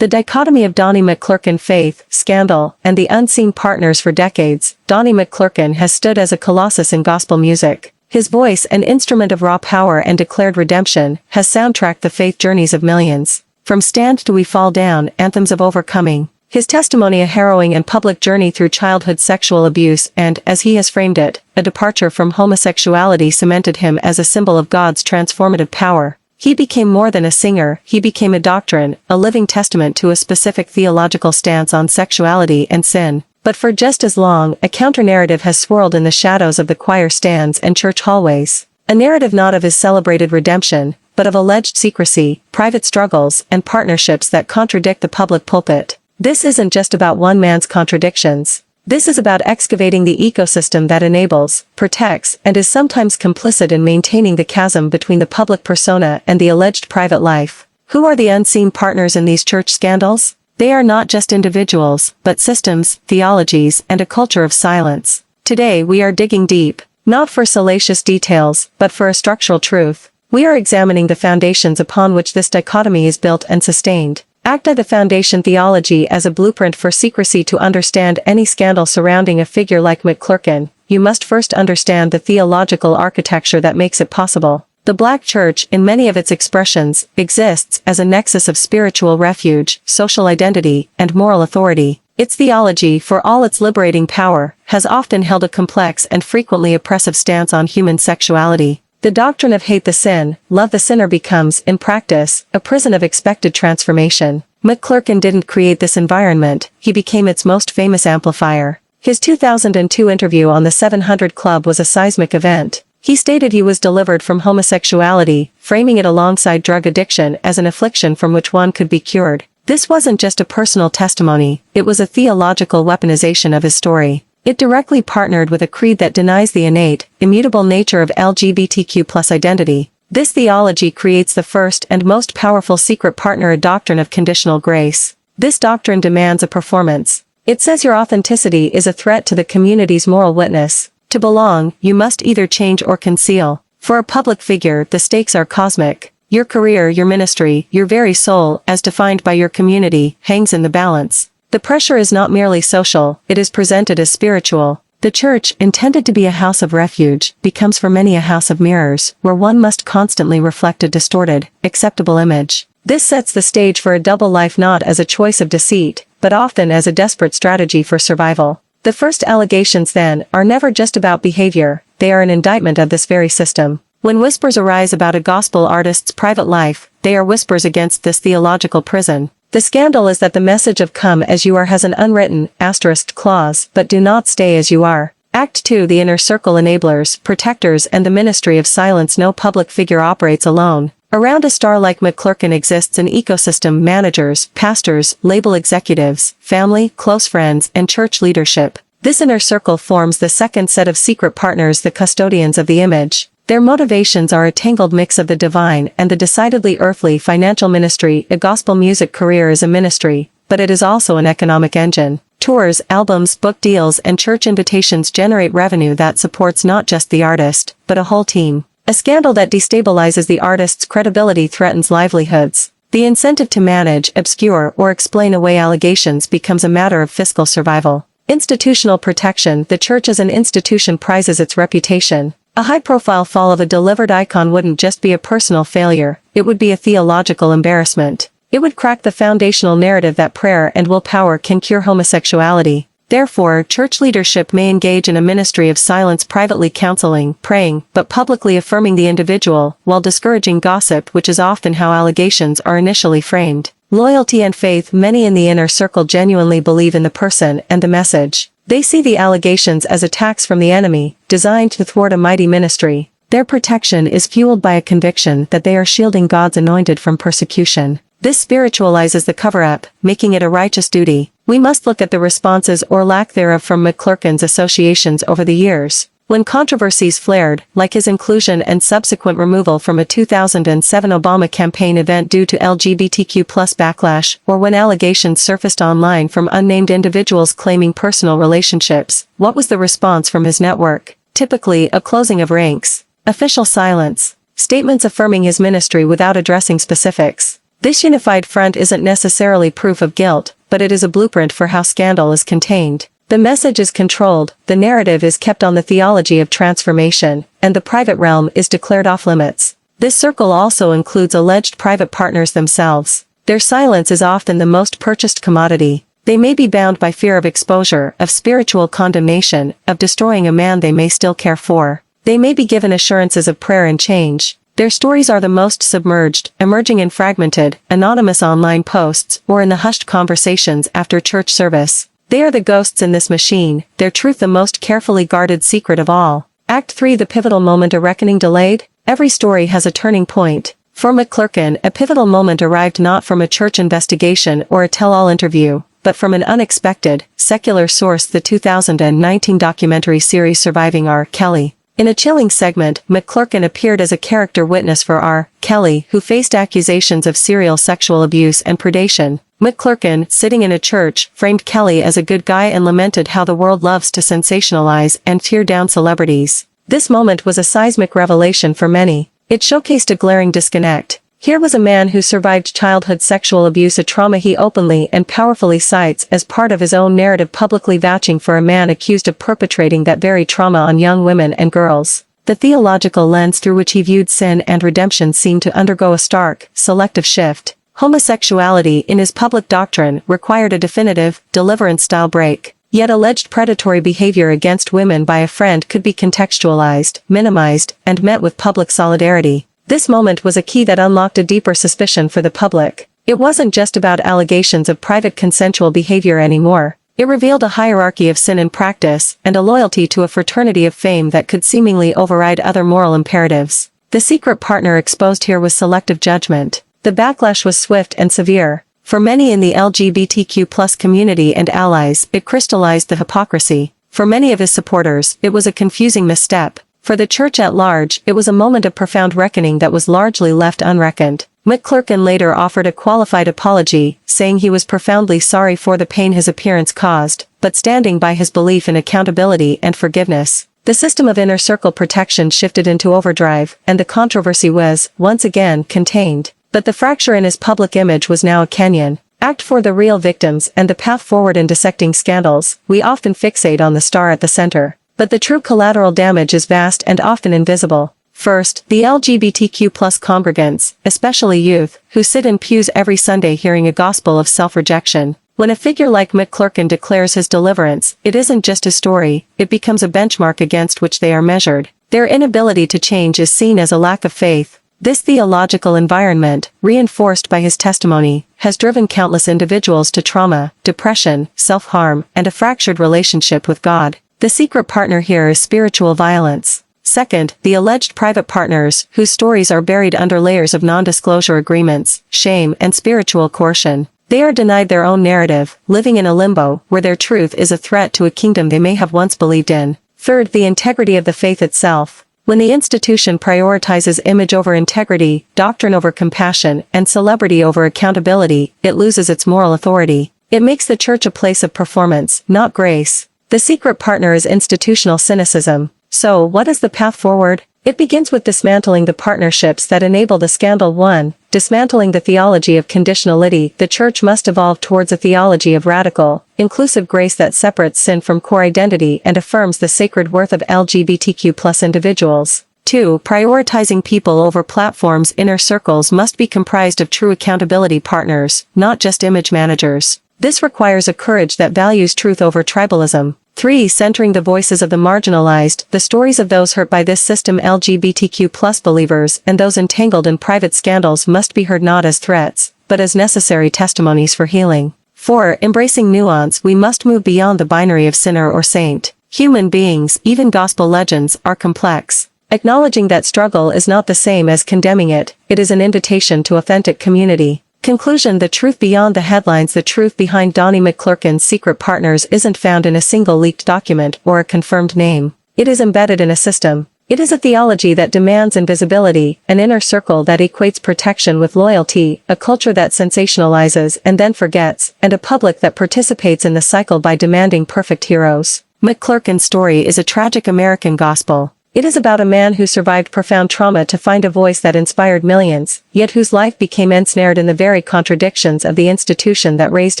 The dichotomy of Donnie McClurkin faith, scandal, and the unseen partners for decades. Donnie McClurkin has stood as a colossus in gospel music. His voice, an instrument of raw power and declared redemption, has soundtracked the faith journeys of millions. From Stand Do We Fall Down, anthems of overcoming. His testimony a harrowing and public journey through childhood sexual abuse and, as he has framed it, a departure from homosexuality cemented him as a symbol of God's transformative power. He became more than a singer, he became a doctrine, a living testament to a specific theological stance on sexuality and sin. But for just as long, a counter-narrative has swirled in the shadows of the choir stands and church hallways. A narrative not of his celebrated redemption, but of alleged secrecy, private struggles, and partnerships that contradict the public pulpit. This isn't just about one man's contradictions. This is about excavating the ecosystem that enables, protects, and is sometimes complicit in maintaining the chasm between the public persona and the alleged private life. Who are the unseen partners in these church scandals? They are not just individuals, but systems, theologies, and a culture of silence. Today we are digging deep, not for salacious details, but for a structural truth. We are examining the foundations upon which this dichotomy is built and sustained. ACTA the Foundation Theology as a blueprint for secrecy. To understand any scandal surrounding a figure like McClurkin, you must first understand the theological architecture that makes it possible. The Black Church, in many of its expressions, exists as a nexus of spiritual refuge, social identity, and moral authority. Its theology, for all its liberating power, has often held a complex and frequently oppressive stance on human sexuality. The doctrine of hate the sin, love the sinner becomes, in practice, a prison of expected transformation. McClurkin didn't create this environment, he became its most famous amplifier. His 2002 interview on the 700 Club was a seismic event. He stated he was delivered from homosexuality, framing it alongside drug addiction as an affliction from which one could be cured. This wasn't just a personal testimony, it was a theological weaponization of his story. It directly partnered with a creed that denies the innate, immutable nature of LGBTQ+ identity. This theology creates the first and most powerful secret partner, a doctrine of conditional grace. This doctrine demands a performance. It says your authenticity is a threat to the community's moral witness. To belong, you must either change or conceal. For a public figure, the stakes are cosmic. Your career, your ministry, your very soul, as defined by your community, hangs in the balance. The pressure is not merely social, it is presented as spiritual. The church, intended to be a house of refuge, becomes for many a house of mirrors, where one must constantly reflect a distorted, acceptable image. This sets the stage for a double life, not as a choice of deceit, but often as a desperate strategy for survival. The first allegations, then, are never just about behavior, they are an indictment of this very system. When whispers arise about a gospel artist's private life, they are whispers against this theological prison. The scandal is that the message of come as you are has an unwritten, asterisked clause, but do not stay as you are. Act 2. The inner circle enablers, protectors, and the ministry of silence. No public figure operates alone. Around a star like McClurkin exists an ecosystem: managers, pastors, label executives, family, close friends, and church leadership. This inner circle forms the second set of secret partners, the custodians of the image. Their motivations are a tangled mix of the divine and the decidedly earthly. Financial ministry. A gospel music career is a ministry, but it is also an economic engine. Tours, albums, book deals, and church invitations generate revenue that supports not just the artist, but a whole team. A scandal that destabilizes the artist's credibility threatens livelihoods. The incentive to manage, obscure, or explain away allegations becomes a matter of fiscal survival. Institutional protection. The church as an institution prizes its reputation. A high-profile fall of a delivered icon wouldn't just be a personal failure, it would be a theological embarrassment. It would crack the foundational narrative that prayer and willpower can cure homosexuality. Therefore, church leadership may engage in a ministry of silence, privately counseling, praying, but publicly affirming the individual, while discouraging gossip, which is often how allegations are initially framed. Loyalty and faith. Many in the inner circle genuinely believe in the person and the message. They see the allegations as attacks from the enemy, designed to thwart a mighty ministry. Their protection is fueled by a conviction that they are shielding God's anointed from persecution. This spiritualizes the cover-up, making it a righteous duty. We must look at the responses or lack thereof from McClurkin's associations over the years. When controversies flared, like his inclusion and subsequent removal from a 2007 Obama campaign event due to LGBTQ+ backlash, or when allegations surfaced online from unnamed individuals claiming personal relationships, what was the response from his network? Typically, a closing of ranks. Official silence. Statements affirming his ministry without addressing specifics. This unified front isn't necessarily proof of guilt, but it is a blueprint for how scandal is contained. The message is controlled, the narrative is kept on the theology of transformation, and the private realm is declared off limits. This circle also includes alleged private partners themselves. Their silence is often the most purchased commodity. They may be bound by fear of exposure, of spiritual condemnation, of destroying a man they may still care for. They may be given assurances of prayer and change. Their stories are the most submerged, emerging in fragmented, anonymous online posts, or in the hushed conversations after church service. They are the ghosts in this machine, their truth the most carefully guarded secret of all. Act 3: The pivotal moment, a reckoning delayed? Every story has a turning point. For McClurkin, a pivotal moment arrived not from a church investigation or a tell-all interview, but from an unexpected, secular source: the 2019 documentary series Surviving R. Kelly. In a chilling segment, McClurkin appeared as a character witness for R. Kelly, who faced accusations of serial sexual abuse and predation. McClurkin, sitting in a church, framed Kelly as a good guy and lamented how the world loves to sensationalize and tear down celebrities. This moment was a seismic revelation for many. It showcased a glaring disconnect. Here was a man who survived childhood sexual abuse, a trauma he openly and powerfully cites as part of his own narrative, publicly vouching for a man accused of perpetrating that very trauma on young women and girls. The theological lens through which he viewed sin and redemption seemed to undergo a stark, selective shift. Homosexuality in his public doctrine required a definitive, deliverance-style break. Yet alleged predatory behavior against women by a friend could be contextualized, minimized, and met with public solidarity. This moment was a key that unlocked a deeper suspicion for the public. It wasn't just about allegations of private consensual behavior anymore. It revealed a hierarchy of sin and practice, and a loyalty to a fraternity of fame that could seemingly override other moral imperatives. The secret partner exposed here was selective judgment. The backlash was swift and severe. For many in the LGBTQ+ community and allies, it crystallized the hypocrisy. For many of his supporters, it was a confusing misstep. For the church at large, it was a moment of profound reckoning that was largely left unreckoned. McClurkin later offered a qualified apology, saying he was profoundly sorry for the pain his appearance caused, but standing by his belief in accountability and forgiveness. The system of inner circle protection shifted into overdrive, and the controversy was, once again, contained. But the fracture in his public image was now a canyon. Act 4: The real victims and the path forward. In dissecting scandals, we often fixate on the star at the center. But the true collateral damage is vast and often invisible. First, the LGBTQ+ congregants, especially youth, who sit in pews every Sunday hearing a gospel of self-rejection. When a figure like McClurkin declares his deliverance, it isn't just a story, it becomes a benchmark against which they are measured. Their inability to change is seen as a lack of faith. This theological environment, reinforced by his testimony, has driven countless individuals to trauma, depression, self-harm, and a fractured relationship with God. The secret partner here is spiritual violence. Second, the alleged private partners, whose stories are buried under layers of non-disclosure agreements, shame, and spiritual coercion. They are denied their own narrative, living in a limbo, where their truth is a threat to a kingdom they may have once believed in. Third, the integrity of the faith itself. When the institution prioritizes image over integrity, doctrine over compassion, and celebrity over accountability, it loses its moral authority. It makes the church a place of performance, not grace. The secret partner is institutional cynicism. So, what is the path forward? It begins with dismantling the partnerships that enable the scandal. 1. Dismantling the theology of conditionality. The church must evolve towards a theology of radical, inclusive grace that separates sin from core identity and affirms the sacred worth of LGBTQ+ individuals. 2. Prioritizing people over platforms. Inner circles must be comprised of true accountability partners, not just image managers. This requires a courage that values truth over tribalism. 3. Centering the voices of the marginalized, the stories of those hurt by this system. LGBTQ+ believers and those entangled in private scandals must be heard not as threats, but as necessary testimonies for healing. 4. Embracing nuance. We must move beyond the binary of sinner or saint. Human beings, even gospel legends, are complex. Acknowledging that struggle is not the same as condemning it, it is an invitation to authentic community. Conclusion: the truth beyond the headlines. The truth behind Donnie McClurkin's secret partners isn't found in a single leaked document or a confirmed name. It is embedded in a system. It is a theology that demands invisibility, an inner circle that equates protection with loyalty, a culture that sensationalizes and then forgets, and a public that participates in the cycle by demanding perfect heroes. McClurkin's story is a tragic American gospel. It is about a man who survived profound trauma to find a voice that inspired millions, yet whose life became ensnared in the very contradictions of the institution that raised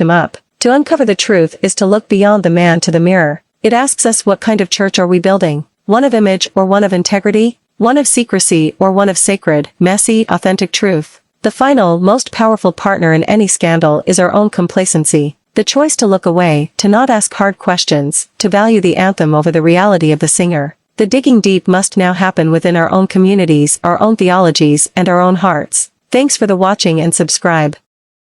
him up. To uncover the truth is to look beyond the man to the mirror. It asks us, what kind of church are we building? One of image or one of integrity? One of secrecy or one of sacred, messy, authentic truth? The final, most powerful partner in any scandal is our own complacency. The choice to look away, to not ask hard questions, to value the anthem over the reality of the singer. The digging deep must now happen within our own communities, our own theologies, and our own hearts. Thanks for the watching and subscribe.